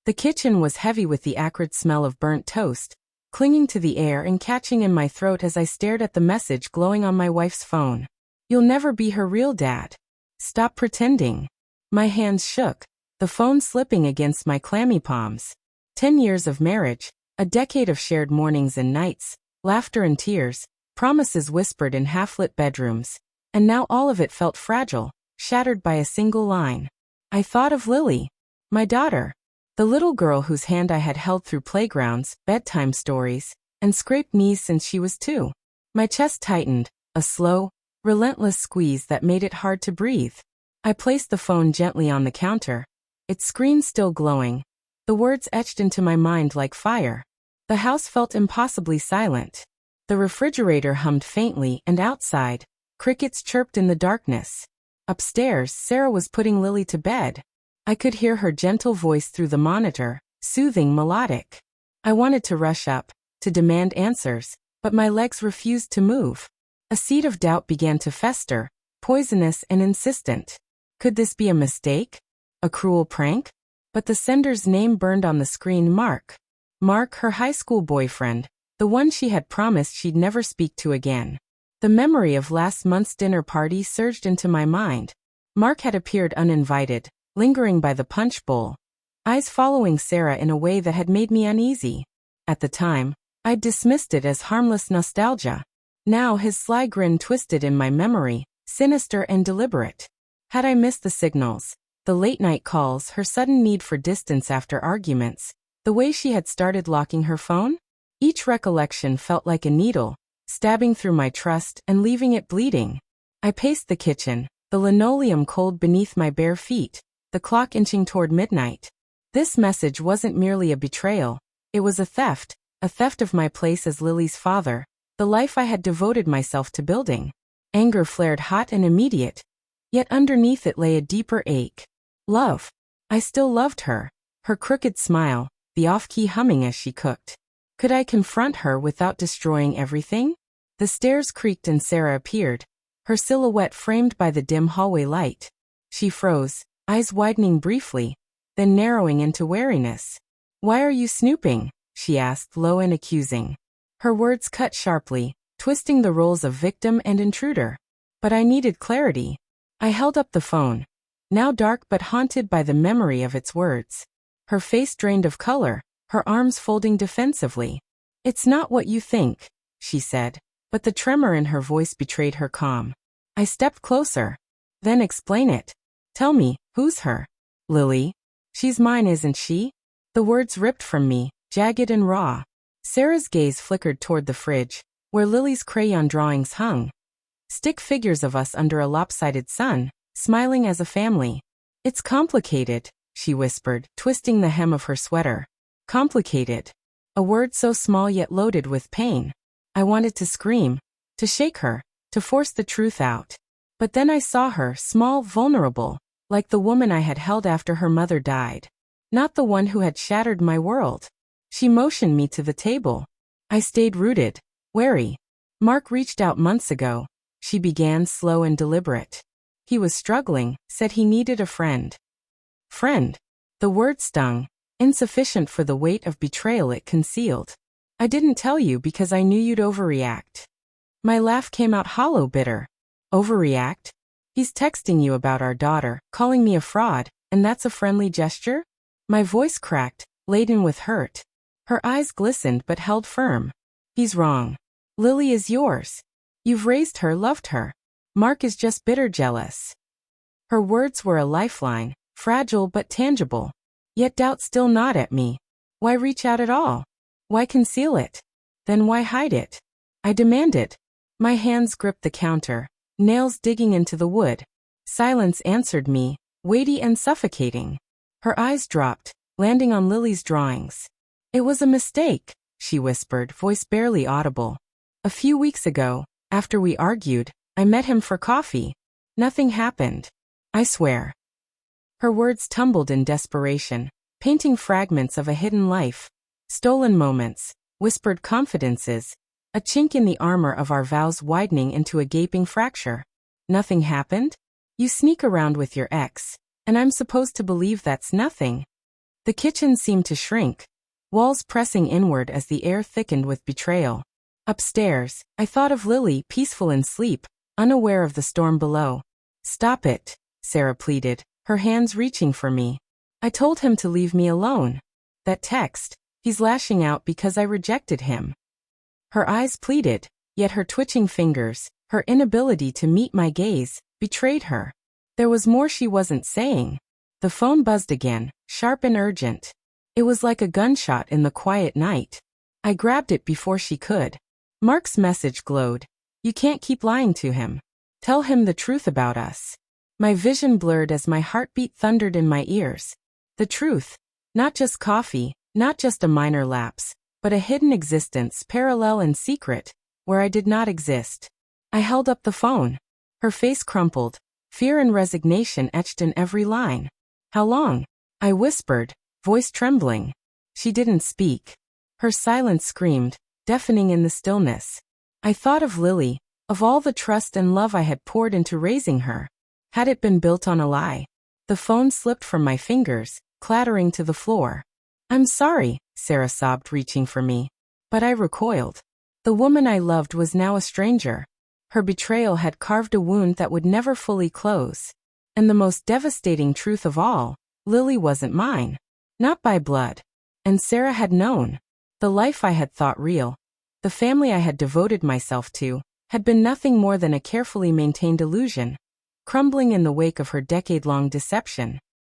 The kitchen was heavy with the acrid smell of burnt toast, clinging to the air and catching in my throat as I stared at the message glowing on my wife's phone. You'll never be her real dad. Stop pretending. My hands shook, the phone slipping against my clammy palms. 10 years of marriage, a decade of shared mornings and nights, laughter and tears, promises whispered in half-lit bedrooms, and now all of it felt fragile, shattered by a single line. I thought of Lily, my daughter, the little girl whose hand I had held through playgrounds, bedtime stories, and scraped knees since she was 2. My chest tightened, a slow, relentless squeeze that made it hard to breathe. I placed the phone gently on the counter, its screen still glowing, the words etched into my mind like fire. The house felt impossibly silent. The refrigerator hummed faintly, and outside, crickets chirped in the darkness. Upstairs, Sarah was putting Lily to bed. I could hear her gentle voice through the monitor, soothing, melodic. I wanted to rush up, to demand answers, but my legs refused to move. A seed of doubt began to fester, poisonous and insistent. Could this be a mistake? A cruel prank? But the sender's name burned on the screen: Mark. Mark, her high school boyfriend, the one she had promised she'd never speak to again. The memory of last month's dinner party surged into my mind. Mark had appeared uninvited, lingering by the punch bowl, eyes following Sarah in a way that had made me uneasy. At the time, I'd dismissed it as harmless nostalgia. Now his sly grin twisted in my memory, sinister and deliberate. Had I missed the signals, the late-night calls, her sudden need for distance after arguments, the way she had started locking her phone? Each recollection felt like a needle, stabbing through my trust and leaving it bleeding. I paced the kitchen, the linoleum cold beneath my bare feet, the clock inching toward midnight. This message wasn't merely a betrayal, it was a theft of my place as Lily's father, the life I had devoted myself to building. Anger flared hot and immediate, yet underneath it lay a deeper ache. Love. I still loved her, her crooked smile, the off-key humming as she cooked. Could I confront her without destroying everything? The stairs creaked and Sarah appeared, her silhouette framed by the dim hallway light. She froze, eyes widening briefly, then narrowing into wariness. "Why are you snooping?" she asked, low and accusing. Her words cut sharply, twisting the roles of victim and intruder. But I needed clarity. I held up the phone, now dark but haunted by the memory of its words. Her face drained of color, her arms folding defensively. "It's not what you think," she said, but the tremor in her voice betrayed her calm. I stepped closer. "Then explain it. Tell me, who's her?" "Lily. She's mine, isn't she?" The words ripped from me, jagged and raw. Sarah's gaze flickered toward the fridge, where Lily's crayon drawings hung. Stick figures of us under a lopsided sun, smiling as a family. "It's complicated," she whispered, twisting the hem of her sweater. Complicated. A word so small yet loaded with pain. I wanted to scream, to shake her, to force the truth out. But then I saw her, small, vulnerable, like the woman I had held after her mother died. Not the one who had shattered my world. She motioned me to the table. I stayed rooted, wary. "Mark reached out months ago," she began, slow and deliberate. "He was struggling, said he needed a friend." Friend. The word stung, insufficient for the weight of betrayal it concealed. "I didn't tell you because I knew you'd overreact." My laugh came out hollow, bitter. "Overreact? He's texting you about our daughter, calling me a fraud, and that's a friendly gesture?" My voice cracked, laden with hurt. Her eyes glistened but held firm. "He's wrong. Lily is yours. You've raised her, loved her. Mark is just bitter jealous." Her words were a lifeline, fragile but tangible. Yet doubt still gnawed at me. Why reach out at all? Why conceal it? Then why hide it? I demanded. My hands gripped the counter, nails digging into the wood. Silence answered me, weighty and suffocating. Her eyes dropped, landing on Lily's drawings. "It was a mistake," she whispered, voice barely audible. "A few weeks ago, after we argued, I met him for coffee. Nothing happened. I swear." Her words tumbled in desperation, painting fragments of a hidden life, stolen moments, whispered confidences, a chink in the armor of our vows widening into a gaping fracture. "Nothing happened? You sneak around with your ex, and I'm supposed to believe that's nothing?" The kitchen seemed to shrink, walls pressing inward as the air thickened with betrayal. Upstairs, I thought of Lily, peaceful in sleep, unaware of the storm below. "Stop it," Sarah pleaded, her hands reaching for me. "I told him to leave me alone. That text, he's lashing out because I rejected him." Her eyes pleaded, yet her twitching fingers, her inability to meet my gaze, betrayed her. There was more she wasn't saying. The phone buzzed again, sharp and urgent. It was like a gunshot in the quiet night. I grabbed it before she could. Mark's message glowed. "You can't keep lying to him. Tell him the truth about us." My vision blurred as my heartbeat thundered in my ears. The truth. Not just coffee, not just a minor lapse, but a hidden existence, parallel and secret, where I did not exist. I held up the phone. Her face crumpled, fear and resignation etched in every line. "How long?" I whispered, voice trembling. She didn't speak. Her silence screamed, deafening in the stillness. I thought of Lily, of all the trust and love I had poured into raising her. Had it been built on a lie? The phone slipped from my fingers, clattering to the floor. "I'm sorry," Sarah sobbed, reaching for me. But I recoiled. The woman I loved was now a stranger. Her betrayal had carved a wound that would never fully close. And the most devastating truth of all, Lily wasn't mine. Not by blood. And Sarah had known. The life I had thought real, the family I had devoted myself to, had been nothing more than a carefully maintained illusion, crumbling in the wake of her decade-long deception.